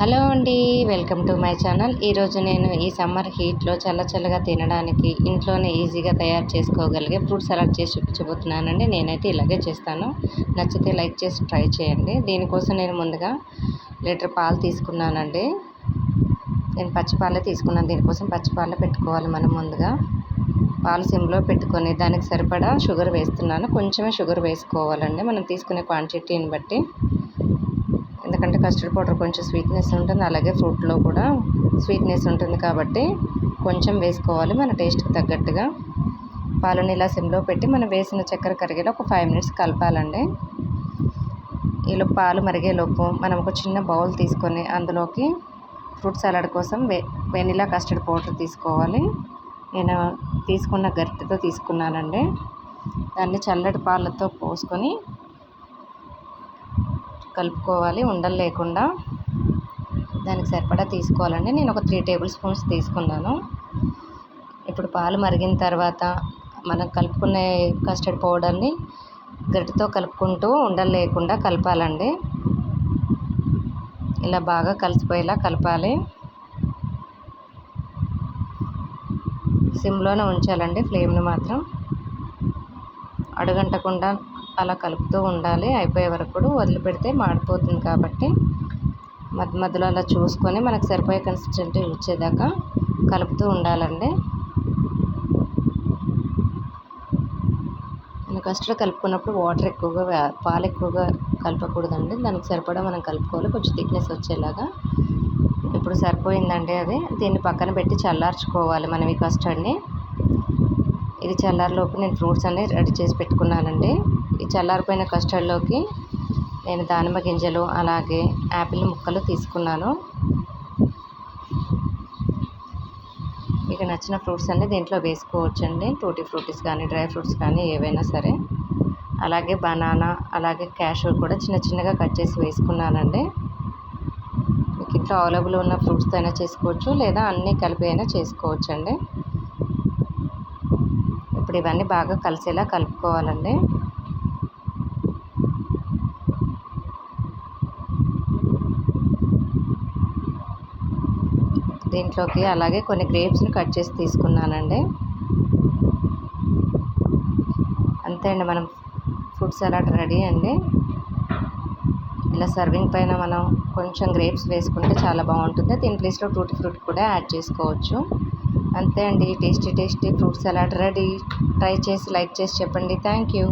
Hello అండి, welcome to my channel. ఈరోజు నేను ఈ సమ్మర్ హీట్లో చల్లగా తినడానికి ఇంట్లోనే ఈజీగా తయారు చేసుకోగలిగే ఫ్రూట్ సలాడ్ చేసి చూపించబోతున్నానండి. నేనైతే ఇలాగే చేస్తాను. నచ్చితే లైక్ చేసి ట్రై చేయండి. దీనికోసం నేను ముందుగా లీటర్ పాలు తీసుకున్నానండి. నేను పచ్చిపాలే తీసుకున్నాను. దీనికోసం పచ్చిపాలే పెట్టుకోవాలి మనం. ముందుగా పాలు సిమ్లో పెట్టుకొని దానికి సరిపడా షుగర్ వేస్తున్నాను. కొంచెమే షుగర్ వేసుకోవాలండి మనం తీసుకునే క్వాంటిటీని బట్టి. ఎందుకంటే కస్టర్డ్ పౌడర్ కొంచెం స్వీట్నెస్ ఉంటుంది, అలాగే ఫ్రూట్లో కూడా స్వీట్నెస్ ఉంటుంది కాబట్టి కొంచెం వేసుకోవాలి మన టేస్ట్కి తగ్గట్టుగా. పాలని ఇలా సిమ్లో పెట్టి మనం వేసిన చక్కెర కరిగేలా ఒక 5 మినిట్స్ కలపాలండి. ఈలోపు పాలు మరిగేలోపు మనం ఒక చిన్న బౌల్ తీసుకొని అందులోకి ఫ్రూట్ సలాడ్ కోసం వెనిలా కస్టర్డ్ పౌడర్ తీసుకోవాలి. నేను తీసుకున్న గరిటెతో తీసుకున్నానండి. దాన్ని చల్లటి పాలతో పోసుకొని కలుపుకోవాలి, ఉండలు లేకుండా. దానికి సరిపడా తీసుకోవాలండి. నేను ఒక 3 టేబుల్ స్పూన్స్ తీసుకున్నాను. ఇప్పుడు పాలు మరిగిన తర్వాత మనం కలుపుకునే కస్టర్డ్ పౌడర్ని గరిటెతో కలుపుకుంటూ ఉండలు లేకుండా కలపాలండి. ఇలా బాగా కలిసిపోయేలా కలపాలి. సిమ్లోనే ఉంచాలండి ఫ్లేమ్ని మాత్రం. అడుగంటకుండా అలా కలుపుతూ ఉండాలి. అయిపోయే వరకు కూడా వదిలిపెడితే మాడిపోతుంది కాబట్టి మధ్యలో అలా చూసుకొని మనకు సరిపోయే కన్సిస్టెన్సీ వచ్చేదాకా కలుపుతూ ఉండాలండి. కస్టర్డ్ కలుపుకున్నప్పుడు పాలు ఎక్కువగా కలపకూడదండి. దానికి సరిపడా మనం కలుపుకోవాలి, కొంచెం థిక్నెస్ వచ్చేలాగా. ఇప్పుడు సరిపోయిందండి అది. దీన్ని పక్కన పెట్టి చల్లార్చుకోవాలి మనం ఈ కస్టర్డ్ని. ఇది చల్లారిలోపు నేను ఫ్రూట్స్ అన్నీ రెడీ చేసి పెట్టుకున్నానండి. ఈ చల్లారిపోయిన కస్టర్డ్లోకి నేను దానిమ్మ గింజలు అలాగే యాపిల్ ముక్కలు తీసుకున్నాను. మీకు నచ్చిన ఫ్రూట్స్ అన్నీ దీంట్లో వేసుకోవచ్చండి. టూటీ ఫ్రూటీస్ కానీ డ్రై ఫ్రూట్స్ కానీ ఏవైనా సరే. అలాగే బనానా అలాగే క్యాషూ కూడా చిన్నగా కట్ చేసి వేసుకున్నానండి. మీకు ఇంట్లో అవైలబుల్ ఉన్న ఫ్రూట్స్తో అయినా చేసుకోవచ్చు, లేదా అన్నీ కలిపి అయినా చేసుకోవచ్చండి. ఇప్పుడు ఇవన్నీ బాగా కలిసేలా కలుపుకోవాలండి. దీంట్లోకి అలాగే కొన్ని గ్రేప్స్ని కట్ చేసి తీసుకున్నానండి. అంతే అండి, మనం ఫ్రూట్ సలాడ్ రెడీ అండి. ఇలా సర్వింగ్ పైన మనం కొంచెం గ్రేప్స్ వేసుకుంటే చాలా బాగుంటుంది. దీని ప్లేస్లో టూటీ ఫ్రూట్ కూడా యాడ్ చేసుకోవచ్చు. అంతే అండి, tasty fruit salad ready. Try చేసి లైక్ చేసి చెప్పండి. Thank you.